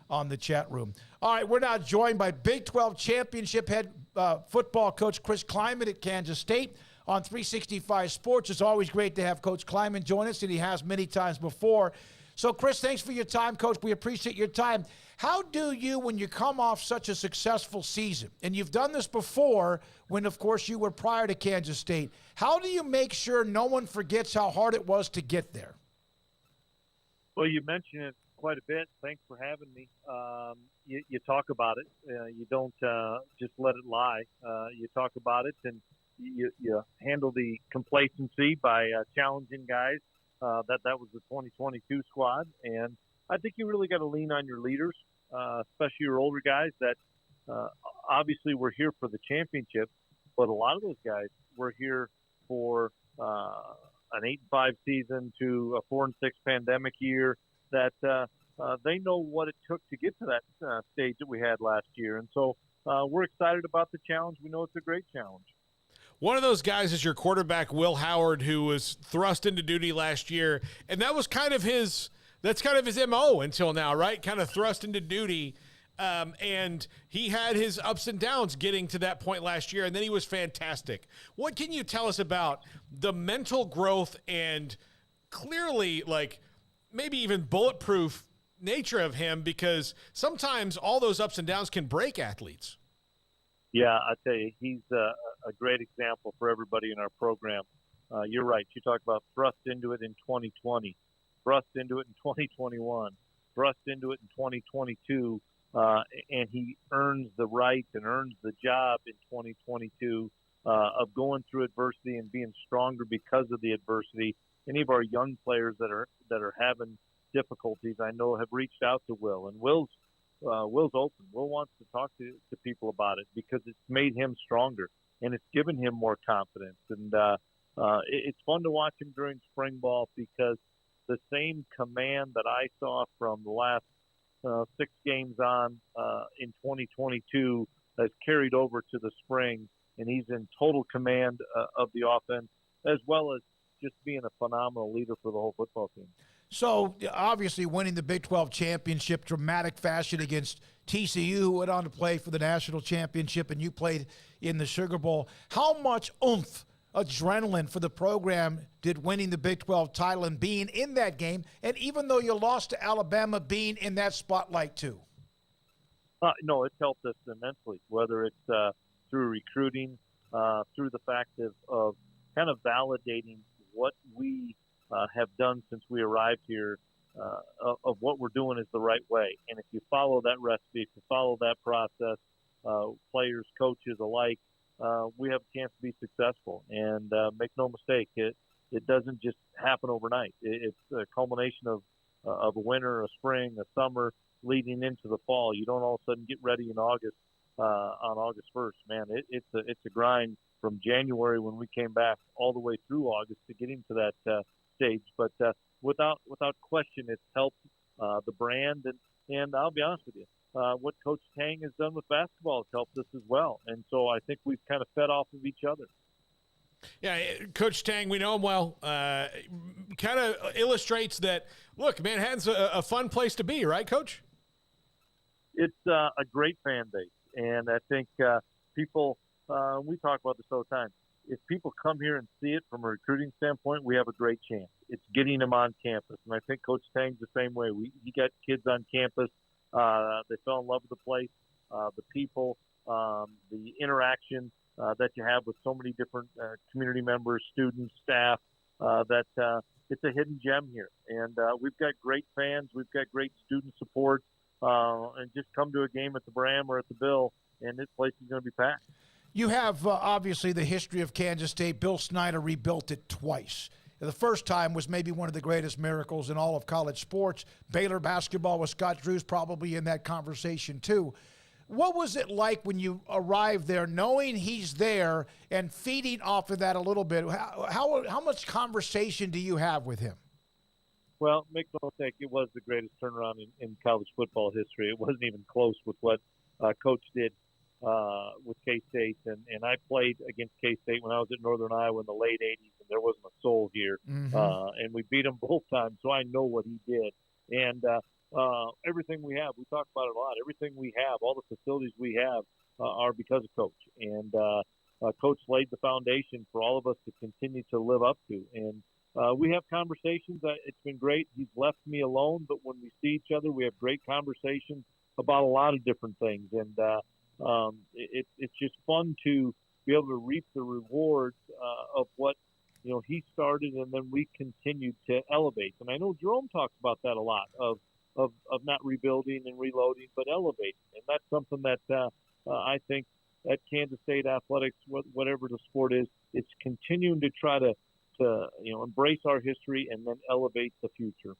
on the chat room. All right, we're now joined by Big 12 championship head football coach Chris Klieman at Kansas State on 365 Sports. It's always great to have Coach Klieman join us, and he has many times before. So, Chris, thanks for your time, Coach. We appreciate your time. How do you, when you come off such a successful season, and you've done this before when, of course, you were prior to Kansas State, how do you make sure no one forgets how hard it was to get there? Well, you mentioned it quite a bit. Thanks for having me. You talk about it. You don't just let it lie. You talk about it, and you handle the complacency by challenging guys. That was the 2022 squad, and I think you really got to lean on your leaders, especially your older guys that obviously were here for the championship, but a lot of those guys were here for an 8-5 season to a 4-6 pandemic year. That they know what it took to get to that stage that we had last year, and so we're excited about the challenge. We know it's a great challenge. One of those guys is your quarterback, Will Howard, who was thrust into duty last year, and that was kind of his MO until now, right? Kind of thrust into duty, and he had his ups and downs getting to that point last year, and then he was fantastic. What can you tell us about the mental growth and clearly, like, maybe even bulletproof nature of him, because sometimes all those ups and downs can break athletes? Yeah, I tell you, he's a great example for everybody in our program. You're right. You talk about thrust into it in 2020, thrust into it in 2021, thrust into it in 2022, and he earns the right and earns the job in 2022 of going through adversity and being stronger because of the adversity. Any of our young players that are having difficulties, I know, have reached out to Will, and Will's open. Will wants to talk to people about it because it's made him stronger and it's given him more confidence. And it's fun to watch him during spring ball because the same command that I saw from the last 6 games on in 2022 has carried over to the spring, and he's in total command of the offense as well as just being a phenomenal leader for the whole football team. So, obviously, winning the Big 12 championship, dramatic fashion against TCU, who went on to play for the national championship, and you played in the Sugar Bowl. How much oomph, adrenaline for the program did winning the Big 12 title and being in that game, and even though you lost to Alabama, being in that spotlight too? No, it's helped us immensely, whether it's through recruiting, through the fact of kind of validating what we have done since we arrived here, of what we're doing is the right way. And if you follow that recipe, if you follow that process, players, coaches alike, we have a chance to be successful. And make no mistake, it doesn't just happen overnight. It's a culmination of a winter, a spring, a summer, leading into the fall. You don't all of a sudden get ready in August, on August 1st. Man, it's a grind from January when we came back all the way through August to getting to that stage. But without question, it's helped the brand. And I'll be honest with you, what Coach Tang has done with basketball has helped us as well. And so I think we've kind of fed off of each other. Yeah, Coach Tang, we know him well. Kind of illustrates that, look, Manhattan's a fun place to be, right, Coach? It's a great fan base. And I think people, we talk about this all the time, if people come here and see it from a recruiting standpoint, we have a great chance. It's getting them on campus. And I think Coach Tang's the same way. He got kids on campus. They fell in love with the place, the people, the interaction that you have with so many different community members, students, staff, that it's a hidden gem here. And we've got great fans. We've got great student support. And just come to a game at the Bram or at the Bill, and this place is going to be packed. You have, obviously, the history of Kansas State. Bill Snyder rebuilt it twice. The first time was maybe one of the greatest miracles in all of college sports. Baylor basketball with Scott Drew's probably in that conversation, too. What was it like when you arrived there, knowing he's there and feeding off of that a little bit? How much conversation do you have with him? Well, make no mistake, it was the greatest turnaround in college football history. It wasn't even close with what Coach did with K-State. And I played against K-State when I was at Northern Iowa in the late 80s, and there wasn't a soul here. Mm-hmm. And we beat them both times, so I know what he did. And everything we have. We talk about it a lot. Everything we have, all the facilities we have, are because of Coach. And Coach laid the foundation for all of us to continue to live up to. And we have conversations. It's been great. He's left me alone, but when we see each other, we have great conversations about a lot of different things. And it's just fun to be able to reap the rewards of what he started, and then we continued to elevate. And I know Jerome talks about that a lot of not rebuilding and reloading, but elevating. And that's something that I think at Kansas State athletics, whatever the sport is, it's continuing to try to embrace our history and then elevate the future.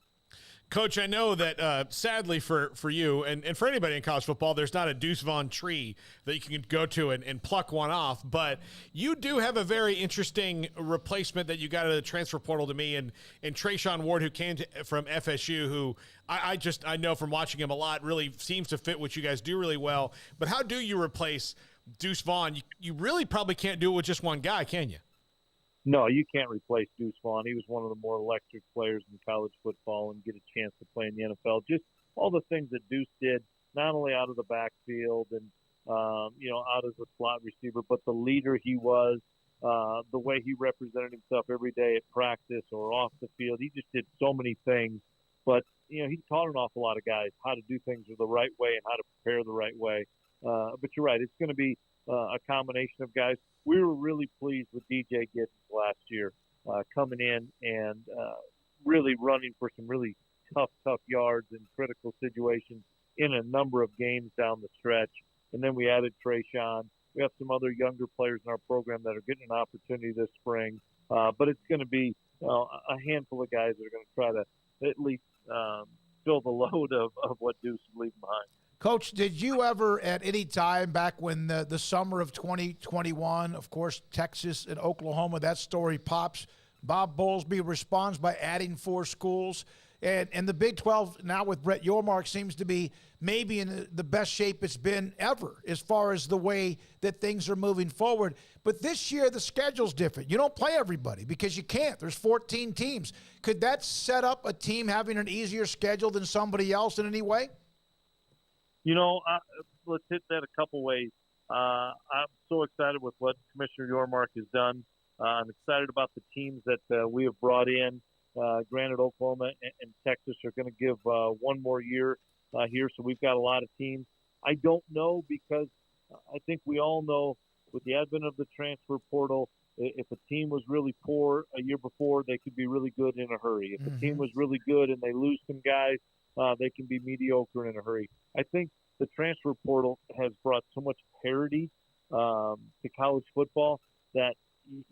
Coach, I know that sadly for you and for anybody in college football, there's not a Deuce Vaughn tree that you can go to and pluck one off, but you do have a very interesting replacement that you got out of the transfer portal to me, and Trayshawn Ward, who came from FSU, who I know from watching him a lot, really seems to fit what you guys do really well. But how do you replace Deuce Vaughn? You really probably can't do it with just one guy, can you? No, you can't replace Deuce Vaughn. He was one of the more electric players in college football, and get a chance to play in the NFL. Just all the things that Deuce did, not only out of the backfield and out as a slot receiver, but the leader he was, the way he represented himself every day at practice or off the field. He just did so many things. But he taught an awful lot of guys how to do things the right way and how to prepare the right way. But you're right, it's going to be a combination of guys. We were really pleased with DJ Giddens last year, coming in and really running for some really tough yards in critical situations in a number of games down the stretch. And then we added Trayshawn. We have some other younger players in our program that are getting an opportunity this spring. But it's going to be a handful of guys that are going to try to at least fill the load of what Deuce is leaving behind. Coach, did you ever at any time back when the summer of 2021, of course, Texas and Oklahoma, that story pops, Bob Bowlesby responds by adding 4 schools. And the Big 12 now with Brett Yormark seems to be maybe in the best shape it's been ever as far as the way that things are moving forward. But this year the schedule's different. You don't play everybody because you can't. There's 14 teams. Could that set up a team having an easier schedule than somebody else in any way? Let's hit that a couple ways. I'm so excited with what Commissioner Yormark has done. I'm excited about the teams that we have brought in. Granted, Oklahoma and Texas are going to give one more year here, so we've got a lot of teams. I don't know, because I think we all know with the advent of the transfer portal, if a team was really poor a year before, they could be really good in a hurry. If a team was really good and they lose some guys, they can be mediocre in a hurry. I think the transfer portal has brought so much parity to college football that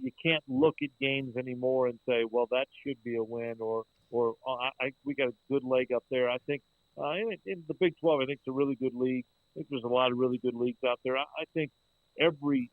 you can't look at games anymore and say, well, that should be a win, or we got a good leg up there. I think in the Big 12, I think it's a really good league. I think there's a lot of really good leagues out there. I think every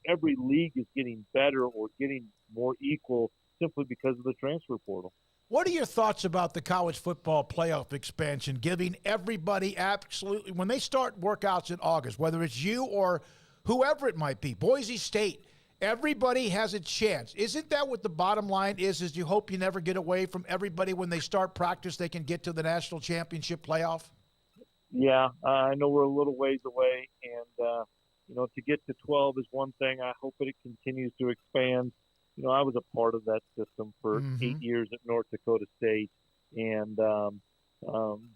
league is getting better or getting more equal simply because of the transfer portal. What are your thoughts about the college football playoff expansion, giving everybody absolutely, when they start workouts in August, whether it's you or whoever it might be, Boise State, everybody has a chance. Isn't that what the bottom line is you hope you never get away from everybody when they start practice, they can get to the national championship playoff? Yeah, I know we're a little ways away, and, to get to 12 is one thing. I hope that it continues to expand. I was a part of that system for 8 years at North Dakota State, and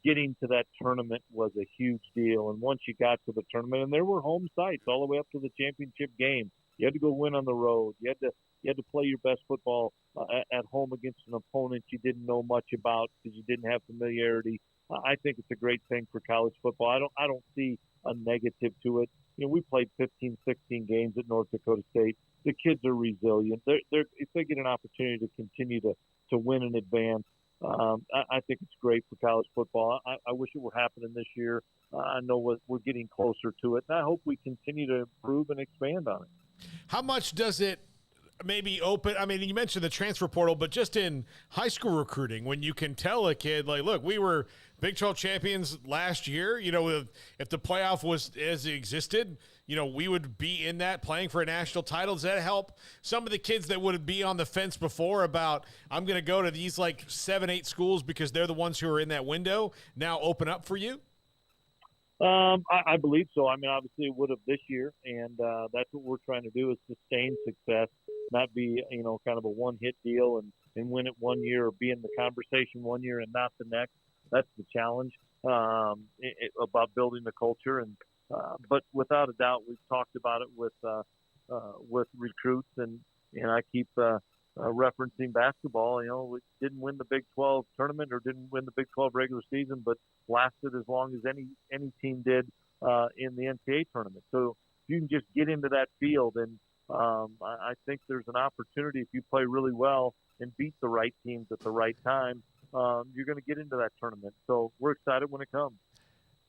getting to that tournament was a huge deal. And once you got to the tournament, and there were home sites all the way up to the championship game, you had to go win on the road. You had to play your best football at home against an opponent you didn't know much about because you didn't have familiarity. I think it's a great thing for college football. I don't see a negative to it. We played 15, 16 games at North Dakota State. The kids are resilient. If they get an opportunity to continue to win and advance, I think it's great for college football. I wish it were happening this year. I know we're getting closer to it, and I hope we continue to improve and expand on it. How much does it maybe open? I mean, you mentioned the transfer portal, but just in high school recruiting, when you can tell a kid, like, look, we were Big 12 champions last year. If the playoff was as it existed, we would be in that playing for a national title. Does that help some of the kids that would be on the fence before about, I'm going to go to these like 7-8 schools because they're the ones who are in that window, now open up for you? I believe so. I mean, obviously it would have this year, and that's what we're trying to do is sustain success, not be, kind of a one-hit deal and win it one year or be in the conversation one year and not the next. That's the challenge about building the culture. And but without a doubt, we've talked about it with recruits, and I keep referencing basketball. We didn't win the Big 12 tournament or didn't win the Big 12 regular season, but lasted as long as any team did in the NCAA tournament. So if you can just get into that field, and I think there's an opportunity if you play really well and beat the right teams at the right time. You're going to get into that tournament. So we're excited when it comes.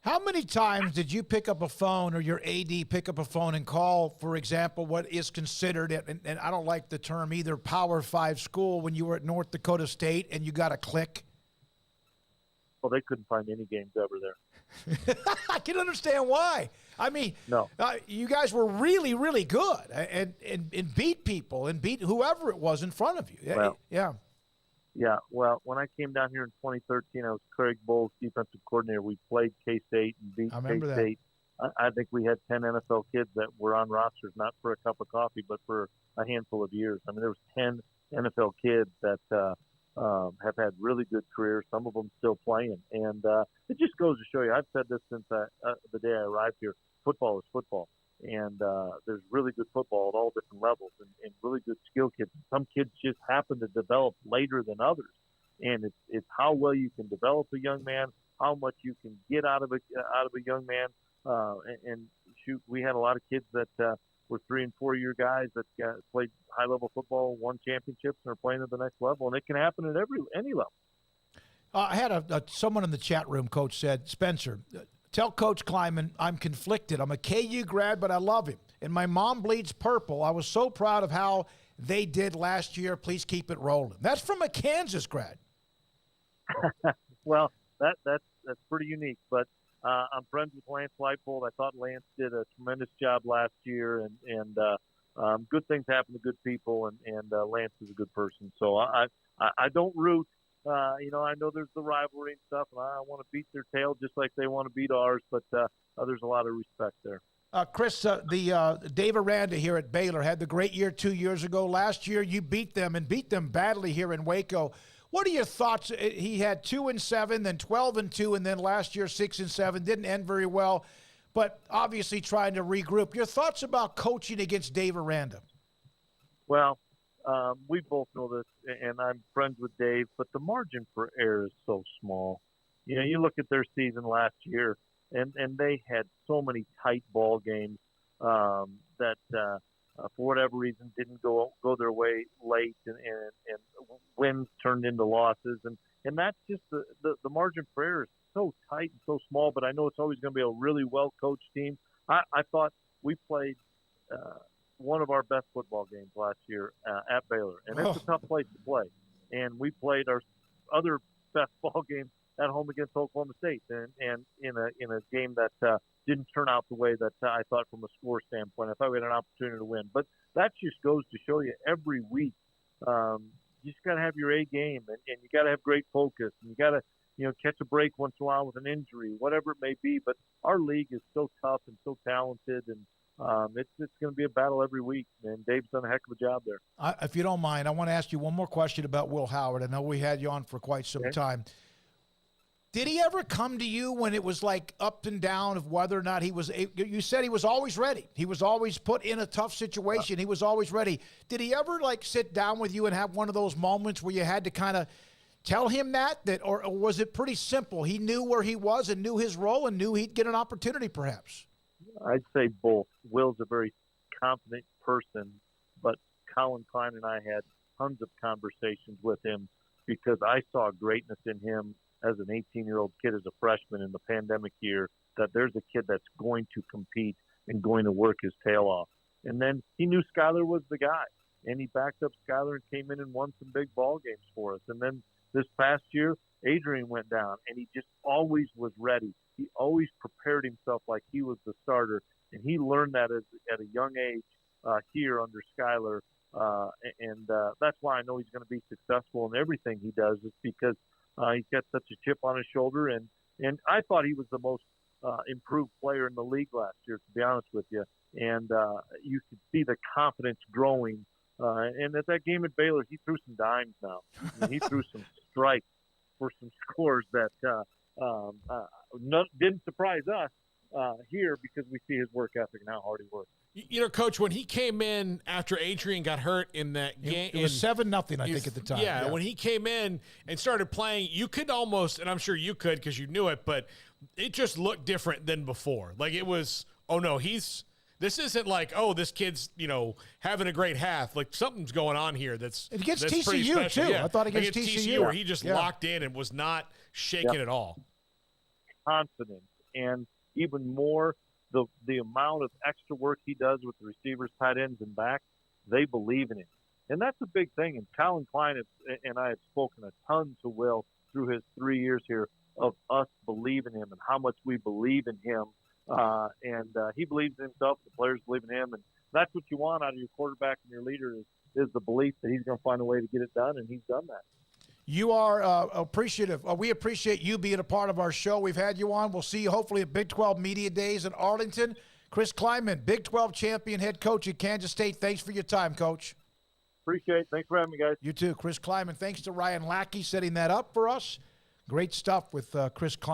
How many times did you pick up a phone or your AD pick up a phone and call, for example, what is considered, and I don't like the term either, Power 5 school when you were at North Dakota State and you got a click? Well, they couldn't find any games ever there. I can understand why. I mean, no. You guys were really, really good and beat people and beat whoever it was in front of you. Well, yeah. Yeah, well, when I came down here in 2013, I was Craig Bowles' defensive coordinator. We played K-State and beat K-State. I think we had 10 NFL kids that were on rosters, not for a cup of coffee, but for a handful of years. I mean, there was 10 NFL kids that have had really good careers, some of them still playing. And it just goes to show you, I've said this since the day I arrived here, football is football. And there's really good football at all different levels and really good skill kids. Some kids just happen to develop later than others. And it's how well you can develop a young man, how much you can get out of a young man. And shoot, we had a lot of kids that were 3 and 4 year guys that played high level football, won championships, and are playing at the next level. And it can happen at any level. I had someone in the chat room, Coach said, Spencer, tell Coach Klieman I'm conflicted. I'm a KU grad, but I love him. And my mom bleeds purple. I was so proud of how they did last year. Please keep it rolling. That's from a Kansas grad. Well, that's pretty unique. But I'm friends with Lance Leipold. I thought Lance did a tremendous job last year, and good things happen to good people, and Lance is a good person. So I don't root. I know there's the rivalry and stuff, and I want to beat their tail just like they want to beat ours, but there's a lot of respect there. Chris, Dave Aranda here at Baylor had the great year 2 years ago. Last year, you beat them badly here in Waco. What are your thoughts? He had 2-7, then 12-2, and then last year 6-7. Didn't end very well, but obviously trying to regroup. Your thoughts about coaching against Dave Aranda? Well, we both know this, and I'm friends with Dave, but the margin for error is so small. You look at their season last year, and they had so many tight ball games that for whatever reason didn't go their way late, and wins turned into losses, and that's just the margin for error is so tight and so small. But I know it's always going to be a really well coached team. I thought we played one of our best football games last year at Baylor, and it's a tough place to play. And we played our other best ball game at home against Oklahoma State, and in a game that didn't turn out the way that I thought from a score standpoint. I thought we had an opportunity to win, but that just goes to show you every week you just got to have your A game, and you got to have great focus, and you got to catch a break once in a while with an injury, whatever it may be. But our league is so tough and so talented, and it's going to be a battle every week, and Dave's done a heck of a job there. If you don't mind, I want to ask you one more question about Will Howard. I know we had you on for quite some time. Did he ever come to you when it was like up and down of whether or not he was – you said he was always ready. He was always put in a tough situation. He was always ready. Did he ever, sit down with you and have one of those moments where you had to kind of tell him that or was it pretty simple? He knew where he was and knew his role and knew he'd get an opportunity perhaps? I'd say both. Will's a very confident person, but Colin Klein and I had tons of conversations with him because I saw greatness in him as an 18-year-old kid, as a freshman in the pandemic year, that there's a kid that's going to compete and going to work his tail off. And then he knew Skyler was the guy, and he backed up Skyler and came in and won some big ball games for us. And then This past year, Adrian went down, and he just always was ready. He always prepared himself like he was the starter, and he learned that at a young age here under Skyler. And that's why I know he's going to be successful in everything he does, is because he's got such a chip on his shoulder. And I thought he was the most improved player in the league last year, to be honest with you. And you could see the confidence growing. And at that game at Baylor, he threw some dimes now. I mean, he threw some strikes for some scores that didn't surprise us here, because we see his work ethic and how hard he works. You know, Coach, when he came in after Adrian got hurt in that game, it was 7-0, I think, at the time. Yeah, when he came in and started playing, you could almost, and I'm sure you could because you knew it, but it just looked different than before. Like it was, oh no, this isn't like, oh, this kid's, having a great half. Like something's going on here that's against pretty TCU, special. too. Yeah. I thought against TCU. where he just locked in and was not shaking at all. Confidence, and even more, the amount of extra work he does with the receivers, tight ends, and backs, they believe in him. And that's a big thing. And Colin Klein and I have spoken a ton to Will through his 3 years here of us believing in him and how much we believe in him. And he believes in himself. The players believe in him. And that's what you want out of your quarterback and your leader is the belief that he's going to find a way to get it done, and he's done that. You are appreciative. We appreciate you being a part of our show. We've had you on. We'll see you hopefully at Big 12 Media Days in Arlington. Chris Klieman, Big 12 champion head coach at Kansas State. Thanks for your time, Coach. Appreciate it. Thanks for having me, guys. You too. Chris Klieman. Thanks to Ryan Lackey setting that up for us. Great stuff with Chris Klieman.